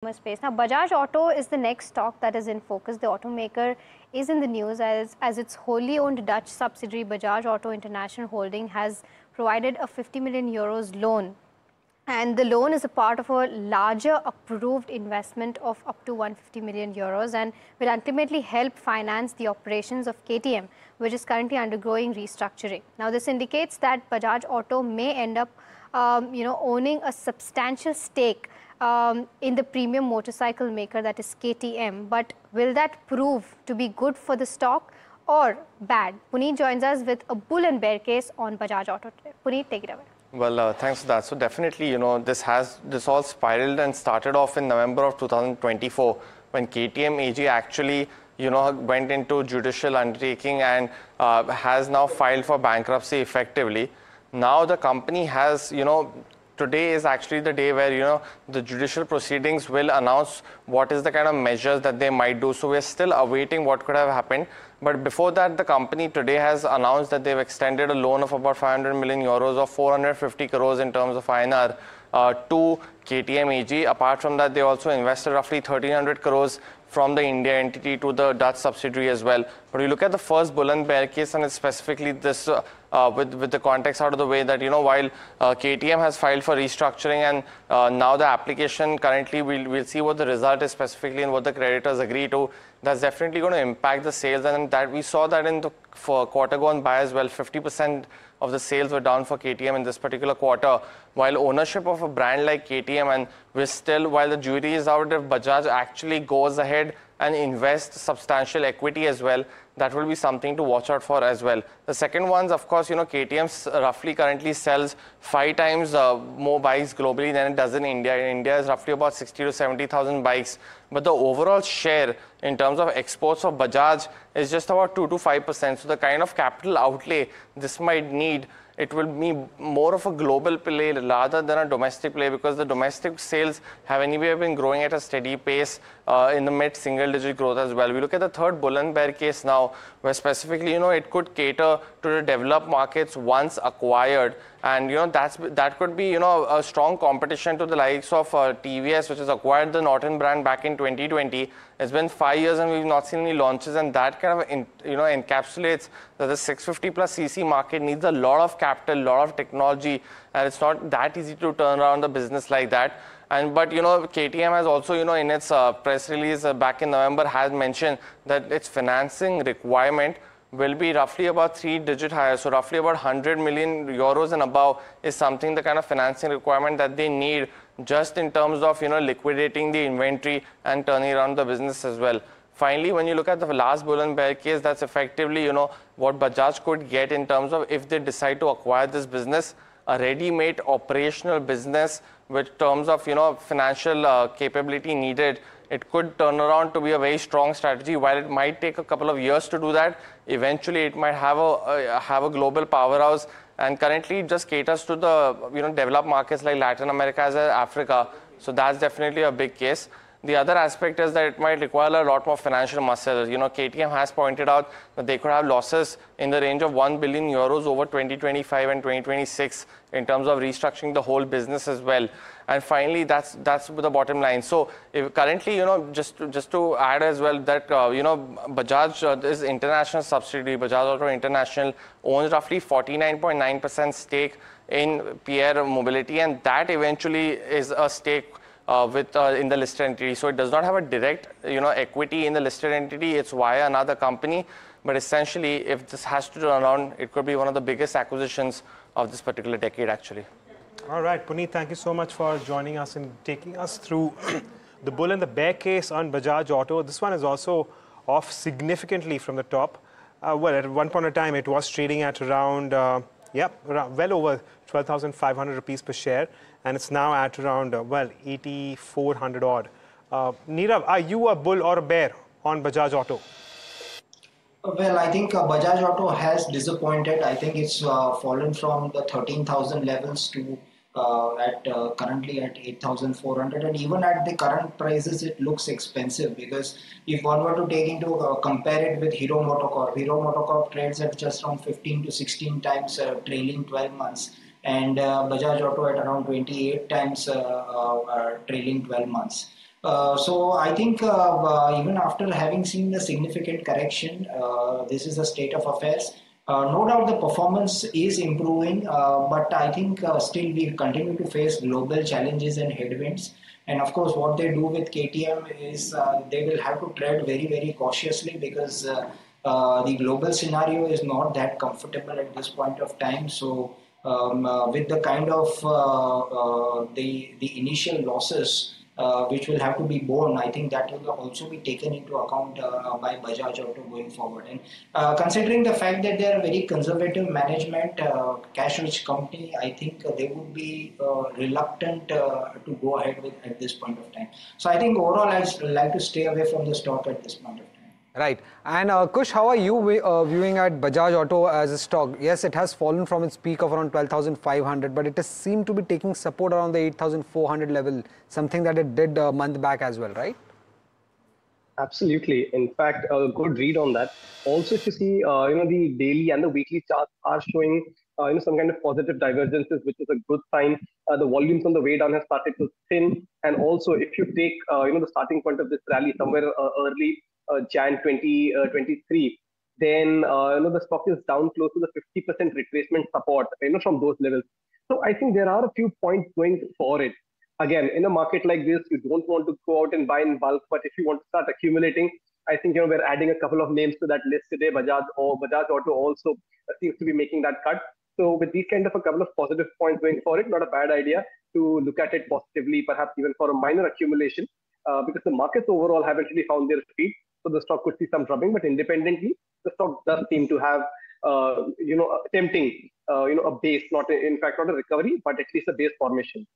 Space. Now, Bajaj Auto is the next stock that is in focus. The automaker is in the news as its wholly owned Dutch subsidiary Bajaj Auto International Holding has provided a 50 million euros loan. And the loan is a part of a larger approved investment of up to 150 million euros and will ultimately help finance the operations of KTM, which is currently undergoing restructuring. Now, this indicates that Bajaj Auto may end up owning a substantial stake in the premium motorcycle maker, that is KTM. But will that prove to be good for the stock or bad? Puneet joins us with a bull and bear case on Bajaj Auto today. Puneet, take it away. Well, thanks for that. So definitely, this all spiraled and started off in November of 2024 when KTM AG actually, went into judicial undertaking and has now filed for bankruptcy effectively. Now the company has, today is actually the day where, the judicial proceedings will announce what is the kind of measures that they might do. So we're still awaiting what could have happened. But before that, the company today has announced that they've extended a loan of about 500 million euros or 450 crores in terms of INR to KTM AG. Apart from that, they also invested roughly 1300 crores from the India entity to the Dutch subsidiary as well. But you look at the first bull and bear case, and it's specifically this with the context out of the way that, while KTM has filed for restructuring and now the application currently, we'll see what the result is specifically and what the creditors agree to. That's definitely going to impact the sales, and that we saw that in the quarter gone by as well. 50% of the sales were down for KTM in this particular quarter, while ownership of a brand like KTM, and we're still, while the jury is out, if Bajaj actually goes ahead and invests substantial equity as well, that will be something to watch out for as well. The second one's, of course, KTM roughly currently sells 5 times more bikes globally than it does in India. In India is roughly about 60 to 70,000 bikes. But the overall share in terms of exports of Bajaj is just about 2 to 5%. So the kind of capital outlay this might need, it will be more of a global play rather than a domestic play, because the domestic sales have anyway been growing at a steady pace in the mid-single-digit growth as well. We look at the third bull and bear case now, where specifically, it could cater to the developed markets once acquired. And, that could be, a strong competition to the likes of TVS, which has acquired the Norton brand back in 2020. It's been 5 years and we've not seen any launches, and that kind of, encapsulates that the 650 plus cc market needs a lot of capital, a lot of technology, and it's not that easy to turn around the business like that. But KTM has also, in its press release back in November, has mentioned that its financing requirement will be roughly about 3-digit higher. So roughly about 100 million euros and above is something, the kind of financing requirement that they need just in terms of, liquidating the inventory and turning around the business as well. Finally, when you look at the last bull and bear case, that's effectively, what Bajaj could get in terms of, if they decide to acquire this business, a ready-made operational business with terms of, financial capability needed. It could turn around to be a very strong strategy. While it might take a couple of years to do that, eventually it might have a global powerhouse. And currently it just caters to the developed markets like Latin America as well as Africa. So that's definitely a big case. The other aspect is that it might require a lot more financial muscle. KTM has pointed out that they could have losses in the range of 1 billion euros over 2025 and 2026 in terms of restructuring the whole business as well. And finally, that's the bottom line. So if currently, just to add as well that, Bajaj is international subsidiary, Bajaj Auto International owns roughly 49.9% stake in Pierre Mobility, and that eventually is a stake in the listed entity. So it does not have a direct, equity in the listed entity. It's via another company. But essentially, if this has to turn around, it could be one of the biggest acquisitions of this particular decade, actually. All right, Puneet, thank you so much for joining us and taking us through the bull and the bear case on Bajaj Auto. This one is also off significantly from the top. Well, at one point in time, it was trading at around, well over 12,500 rupees per share. And it's now at around, 8,400 odd. Nirav, are you a bull or a bear on Bajaj Auto? Well, I think Bajaj Auto has disappointed. I think it's fallen from the 13,000 levels to currently at 8,400, and even at the current prices it looks expensive, because if one were to take into compare it with Hero MotoCorp trades at just around 15 to 16 times trailing 12 months, and Bajaj Auto at around 28 times trailing 12 months. So I think even after having seen the significant correction, this is the state of affairs. No doubt the performance is improving, but I think still we continue to face global challenges and headwinds. And of course, what they do with KTM is they will have to tread very, very cautiously because the global scenario is not that comfortable at this point of time. So with the kind of the initial losses which will have to be borne, I think that will also be taken into account by Bajaj Auto going forward. And considering the fact that they are a very conservative management, cash-rich company, I think they would be reluctant to go ahead with at this point of time. So I think overall, I'd like to stay away from the stock at this point of time. Right. And Kush, how are you viewing at Bajaj Auto as a stock? Yes, it has fallen from its peak of around 12,500, but it has seemed to be taking support around the 8,400 level, something that it did a month back as well, right? Absolutely. In fact, a good read on that. Also, if you see, the daily and the weekly charts are showing, some kind of positive divergences, which is a good sign. The volumes on the way down have started to thin. And also, if you take, the starting point of this rally somewhere early Jan 2023, then, the stock is down close to the 50% retracement support, from those levels. So I think there are a few points going for it. Again, in a market like this, you don't want to go out and buy in bulk, but if you want to start accumulating, I think we're adding a couple of names to that list today. Bajaj Auto also seems to be making that cut. So with these kind of a couple of positive points going for it, not a bad idea to look at it positively, perhaps even for a minor accumulation, because the markets overall haven't really found their feet. So the stock could see some dropping, but independently, the stock does seem to have, attempting, a base, not in fact not a recovery, but at least a base formation.